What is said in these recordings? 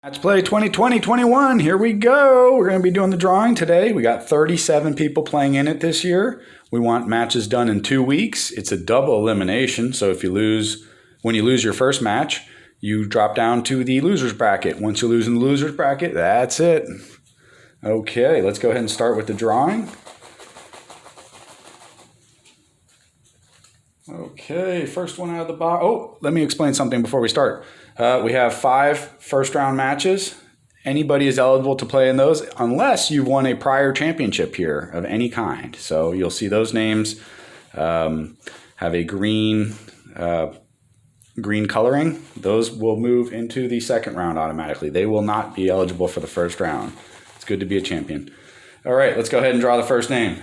Match Play 2020-21, here we go. We're going to be doing the drawing today. We got 37 people playing in it this year. We want matches done in 2 weeks. It's a double elimination, so if you lose, when you lose your first match, you drop down to the loser's bracket. Once you lose in the loser's bracket, that's it. Okay, let's go ahead and start with the drawing. Okay, first one out of the box. Oh, let me explain something before we start. We have 5 first-round matches. Anybody is eligible to play in those unless you've won a prior championship here of any kind. So you'll see those names have a green coloring. Those will move into the second round automatically. They will not be eligible for the first round. It's good to be a champion. All right, let's go ahead and draw the first name.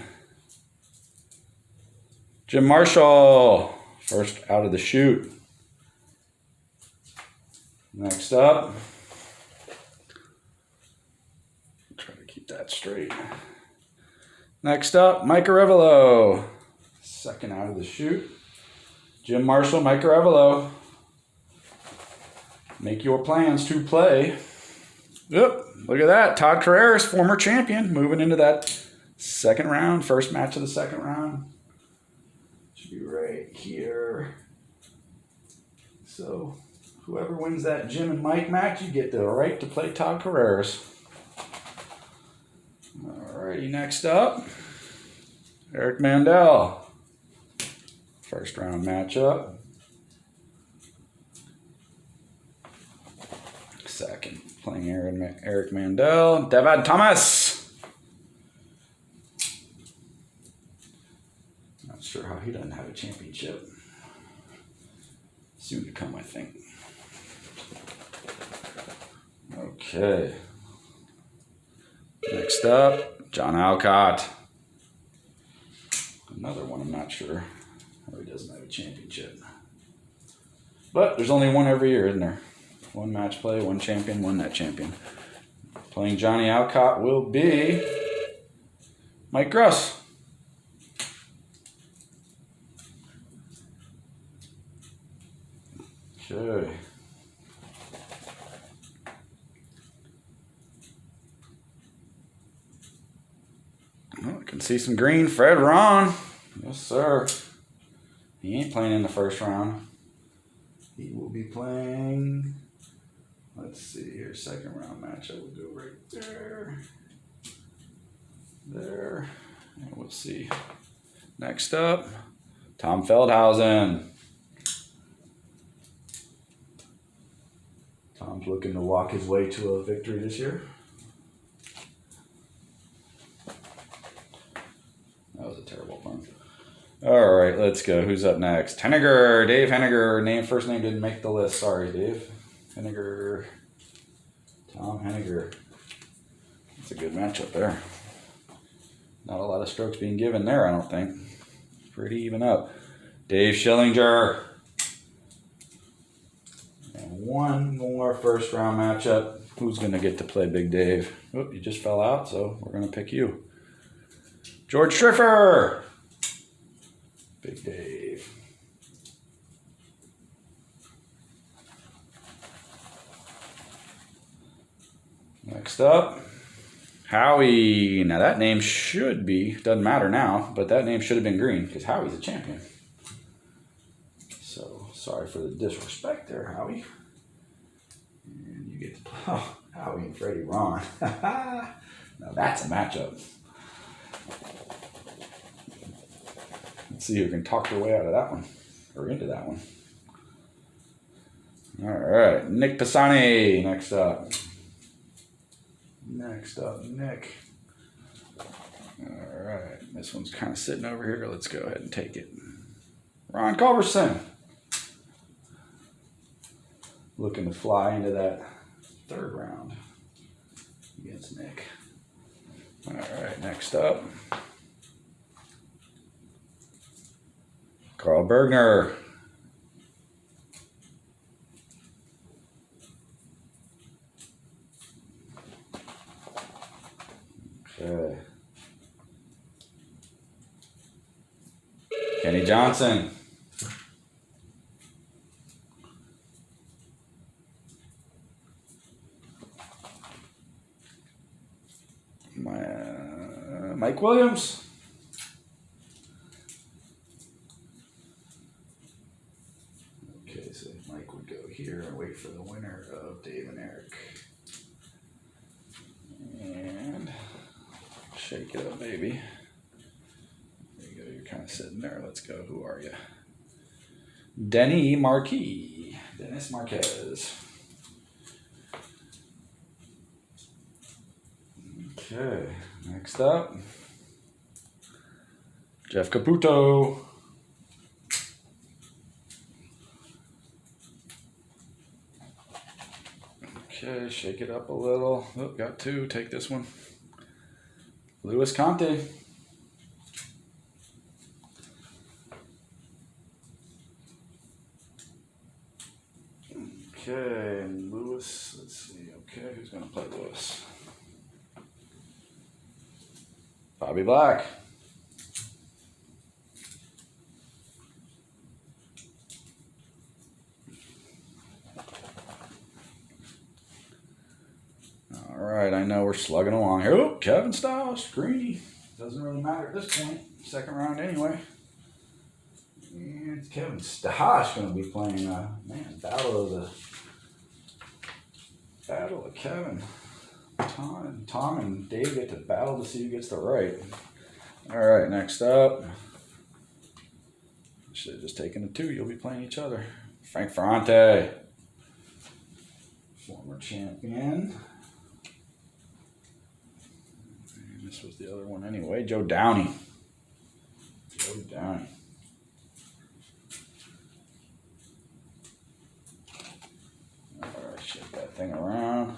Jim Marshall, first out of the chute. Next up, try to keep that straight. Next up, Mike Arevalo, second out of the chute. Jim Marshall, Mike Arevalo. Make your plans to play. Yep, look at that. Todd Carreras, former champion, moving into that second round, first match of the second round. Should be right here. So whoever wins that Jim and Mike match, you get the right to play Todd Carreras. Alrighty, next up, Eric Mandel. First round matchup. Second, playing Eric Mandel. Devad Thomas. Not sure how he doesn't have a championship. Soon to come, I think. Okay. Next up, John Alcott. Another one, I'm not sure how he doesn't have a championship. But there's only one every year, isn't there? One match play, one champion, one net champion. Playing Johnny Alcott will be Mike Gruss. Okay. Oh, I can see some green. Fred Ron. Yes, sir. He ain't playing in the first round. He will be playing, let's see here, second round matchup. We'll go right there. There. And we'll see. Next up, Tom Feldhausen. Tom's looking to walk his way to a victory this year. That was a terrible pun. All right, let's go. Who's up next? Henniger, Dave Henniger. First name didn't make the list. Sorry, Dave. Henniger, Tom Henniger. That's a good matchup there. Not a lot of strokes being given there, I don't think. Pretty even up. Dave Schillinger. And one more first round matchup. Who's going to get to play Big Dave? Oh, you just fell out, so we're going to pick you. George Striffer. Big Dave. Next up, Howie. Now that name should be, doesn't matter now, but that name should have been green because Howie's a champion. So sorry for the disrespect there, Howie. And you get to play, oh, Howie and Freddie Ron. Now that's a matchup. Let's see who can talk their way out of that one, or into that one. All right, Nick Pisani next up. Next up, Nick. All right, this one's kind of sitting over here. Let's go ahead and take it. Ron Culberson. Looking to fly into that third round against Nick. All right, next up. Carl Bergner. Okay. Kenny Johnson. Mike Williams. Okay, so Mike would go here and wait for the winner of Dave and Eric. And shake it up, baby. There you go, you're kind of sitting there. Let's go. Who are you? Denny Marquis. Dennis Marquez. Okay, next up, Jeff Caputo. Okay, shake it up a little. Oh, got two. Take this one. Luis Conte. Okay, and Luis, let's see. Okay, who's going to play Luis? Bobby Black. All right, I know we're slugging along here. Oh, Kevin Styles, Greeny. Doesn't really matter at this point. Second round anyway. And Kevin Styles going to be playing, Battle of Kevin. Tom and Dave get to battle to see who gets the right. All right, next up. Should have just taken the two. You'll be playing each other. Frank Ferrante, former champion. And this was the other one anyway. Joe Downey. Joe Downey. All right, shake that thing around.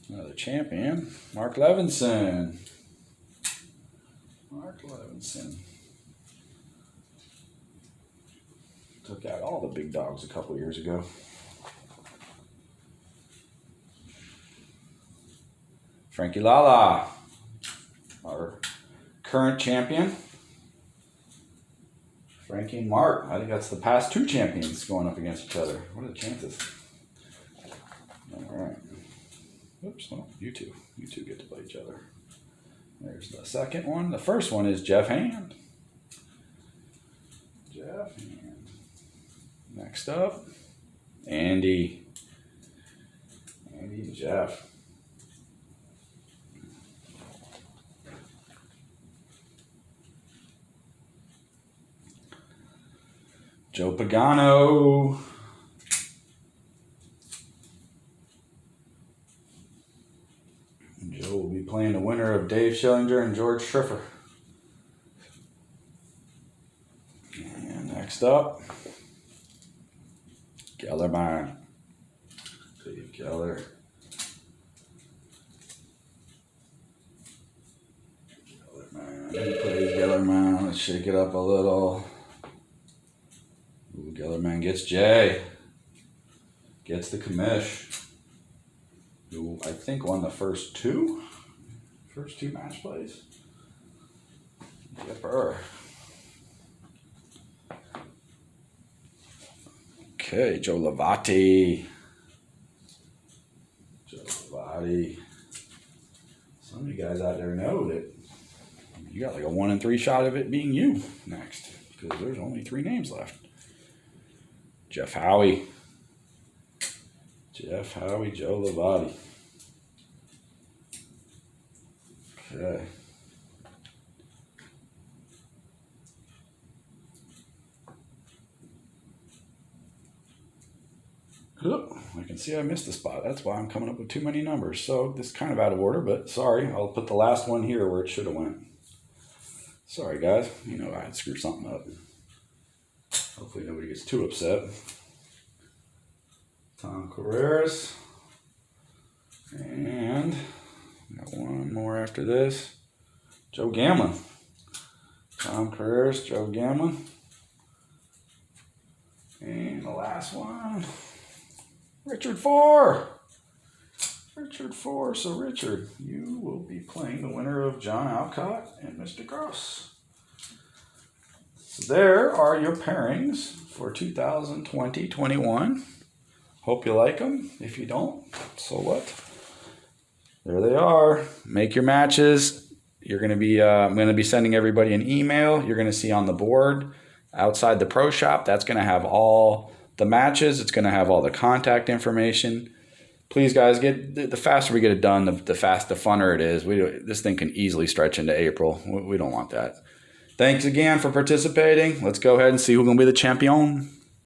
Another champion, Mark Levinson. Mark Levinson. Took out all the big dogs a couple years ago. Frankie Lala, our current champion. Frankie and Mark. I think that's the past two champions going up against each other. What are the chances? All right. Oops, well, you two get to play each other. There's the second one. The first one is Jeff Hand. Jeff Hand. Next up, Andy. Andy and Jeff. Joe Pagano. Joe will be playing the winner of Dave Schillinger and George Schriffer. And next up, Gellerman. Dave Geller. Gellerman. He plays Gellerman. Let's shake it up a little. Ooh, Gellerman gets Jay. Gets the commish. Who I think won the first two match plays. Yepper. Okay, Joe Lavati. Joe Lavati. Some of you guys out there know that you got like a 1 in 3 shot of it being you next, because there's only 3 names left. Jeff Howie. Jeff Howie, Joe Lavati. Okay. Oh, I can see I missed a spot. That's why I'm coming up with too many numbers. So this is kind of out of order, but sorry. I'll put the last one here where it should have went. Sorry, guys. You know I had screwed something up. Hopefully nobody gets too upset. Tom Carreras. And got one more after this. Joe Gamlin. Tom Carreras, Joe Gamlin. And the last one, Richard Four. Richard Four. So Richard, you will be playing the winner of John Alcott and Mr. Gross. So there are your pairings for 2020-21. Hope you like them. If you don't, so what? There they are. Make your matches. You're going to be. I'm going to be sending everybody an email. You're going to see on the board outside the pro shop. That's going to have all the matches. It's going to have all the contact information. Please, guys, get the faster we get it done, the funner it is. This thing can easily stretch into April. We don't want that. Thanks again for participating. Let's go ahead and see who's going to be the champion.